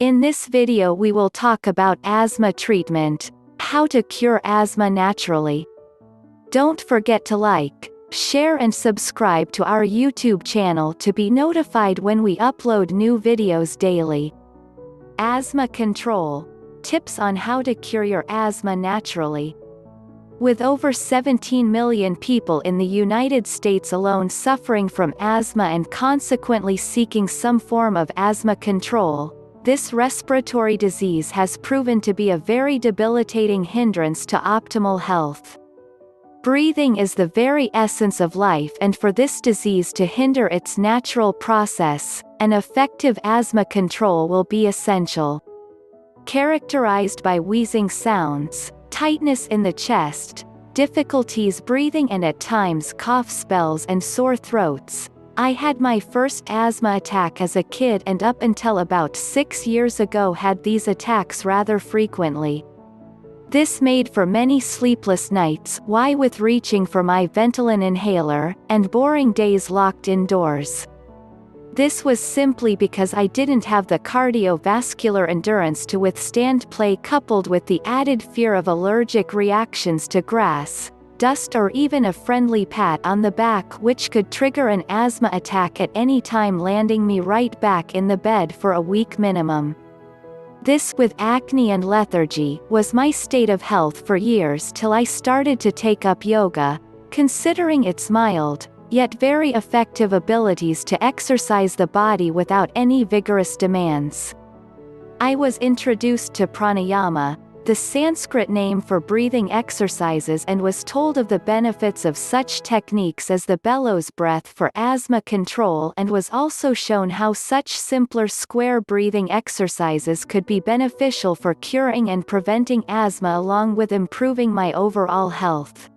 In this video we will talk about asthma treatment, how to cure asthma naturally. Don't forget to like, share and subscribe to our YouTube channel to be notified when we upload new videos daily. Asthma control. Tips on how to cure your asthma naturally. With over 17 million people in the United States alone suffering from asthma and consequently seeking some form of asthma control, this respiratory disease has proven to be a very debilitating hindrance to optimal health. Breathing is the very essence of life, and for this disease to hinder its natural process, an effective asthma control will be essential. Characterized by wheezing sounds, tightness in the chest, difficulties breathing and at times cough spells and sore throats, I had my first asthma attack as a kid and up until about 6 years ago had these attacks rather frequently. This made for many sleepless nights, with reaching for my ventolin inhaler, and boring days locked indoors. This was simply because I didn't have the cardiovascular endurance to withstand play, coupled with the added fear of allergic reactions to grass, dust or even a friendly pat on the back, which could trigger an asthma attack at any time, landing me right back in the bed for a week minimum. This, with acne and lethargy, was my state of health for years till I started to take up yoga, considering its mild, yet very effective abilities to exercise the body without any vigorous demands. I was introduced to pranayama, the Sanskrit name for breathing exercises, and was told of the benefits of such techniques as the bellows breath for asthma control, and was also shown how such simpler square breathing exercises could be beneficial for curing and preventing asthma along with improving my overall health.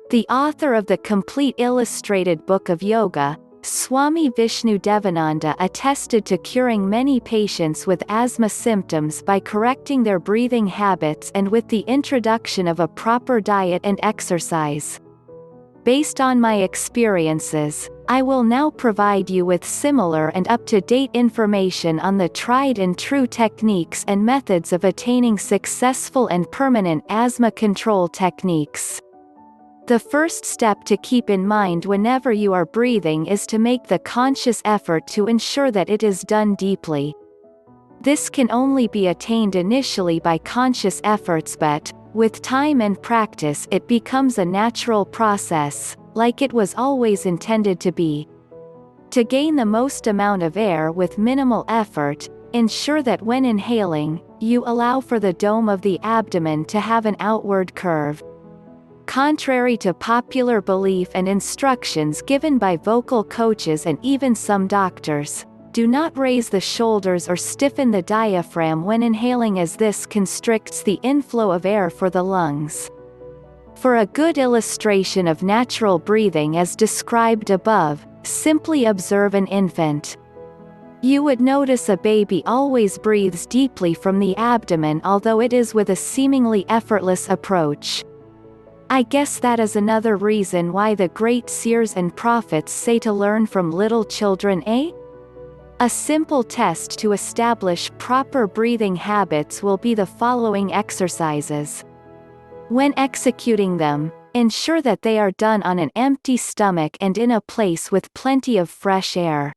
The author of the complete illustrated book of yoga, Swami Vishnu Devananda, attested to curing many patients with asthma symptoms by correcting their breathing habits and with the introduction of a proper diet and exercise. Based on my experiences, I will now provide you with similar and up-to-date information on the tried and true techniques and methods of attaining successful and permanent asthma control techniques. The first step to keep in mind whenever you are breathing is to make the conscious effort to ensure that it is done deeply. This can only be attained initially by conscious efforts, but, with time and practice, it becomes a natural process, like it was always intended to be. To gain the most amount of air with minimal effort, ensure that when inhaling, you allow for the dome of the abdomen to have an outward curve. Contrary to popular belief and instructions given by vocal coaches and even some doctors, do not raise the shoulders or stiffen the diaphragm when inhaling, as this constricts the inflow of air for the lungs. For a good illustration of natural breathing as described above, simply observe an infant. You would notice a baby always breathes deeply from the abdomen, although it is with a seemingly effortless approach. I guess that is another reason why the great seers and prophets say to learn from little children, eh? A simple test to establish proper breathing habits will be the following exercises. When executing them, ensure that they are done on an empty stomach and in a place with plenty of fresh air.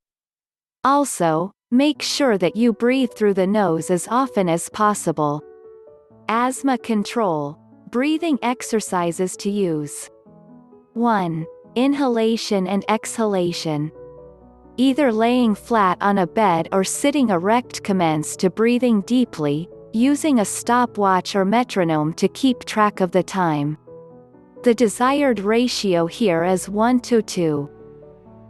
Also, make sure that you breathe through the nose as often as possible. Asthma control. Breathing exercises to use. 1. Inhalation and exhalation. Either laying flat on a bed or sitting erect, commence to breathing deeply, using a stopwatch or metronome to keep track of the time. The desired ratio here is 1:2.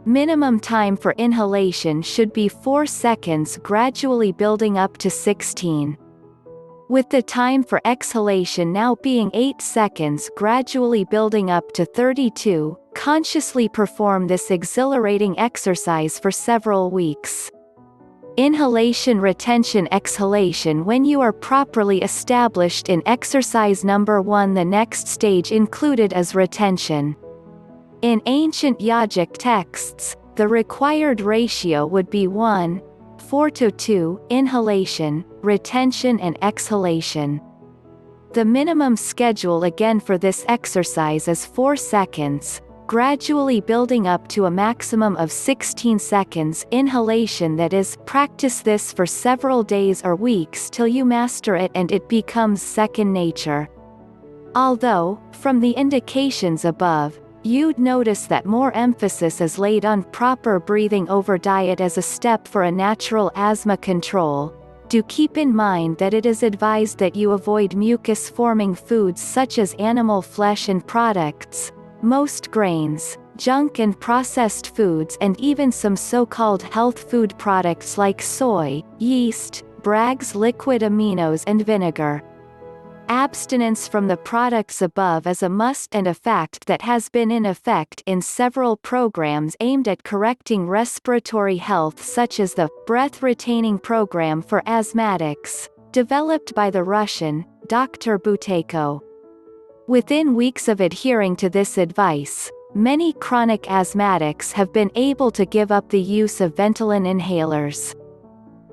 Minimum time for inhalation should be 4 seconds, gradually building up to 16. With the time for exhalation now being 8 seconds, gradually building up to 32, consciously perform this exhilarating exercise for several weeks. Inhalation, retention, exhalation. When you are properly established in exercise number 1, the next stage included is retention. In ancient yogic texts, the required ratio would be 1. 4-2 inhalation, retention and exhalation. The minimum schedule again for this exercise is 4 seconds, gradually building up to a maximum of 16 seconds inhalation. That is, practice this for several days or weeks till you master it and it becomes second nature. Although, from the indications above, you'd notice that more emphasis is laid on proper breathing over diet as a step for a natural asthma control, do keep in mind that it is advised that you avoid mucus-forming foods such as animal flesh and products, most grains, junk and processed foods, and even some so-called health food products like soy, yeast, Bragg's liquid aminos and vinegar. Abstinence from the products above is a must and a fact that has been in effect in several programs aimed at correcting respiratory health, such as the breath-retaining program for asthmatics, developed by the Russian Dr. Buteyko. Within weeks of adhering to this advice, many chronic asthmatics have been able to give up the use of ventolin inhalers.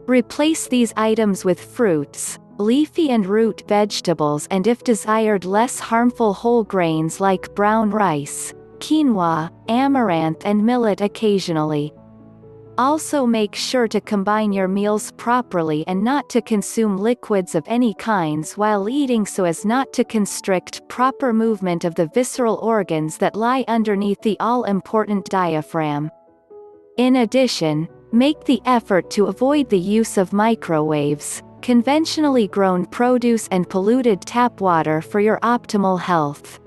Replace these items with fruits, leafy and root vegetables, and if desired less harmful whole grains like brown rice, quinoa, amaranth and millet occasionally. Also make sure to combine your meals properly and not to consume liquids of any kinds while eating so as not to constrict proper movement of the visceral organs that lie underneath the all-important diaphragm. In addition, make the effort to avoid the use of microwaves, conventionally grown produce and polluted tap water for your optimal health.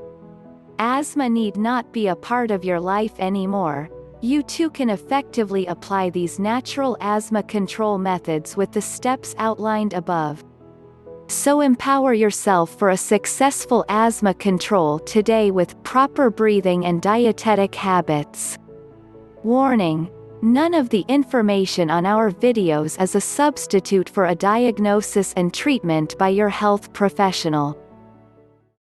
Asthma need not be a part of your life anymore. You too can effectively apply these natural asthma control methods with the steps outlined above. So empower yourself for a successful asthma control today with proper breathing and dietetic habits. Warning: none of the information on our videos is a substitute for a diagnosis and treatment by your health professional.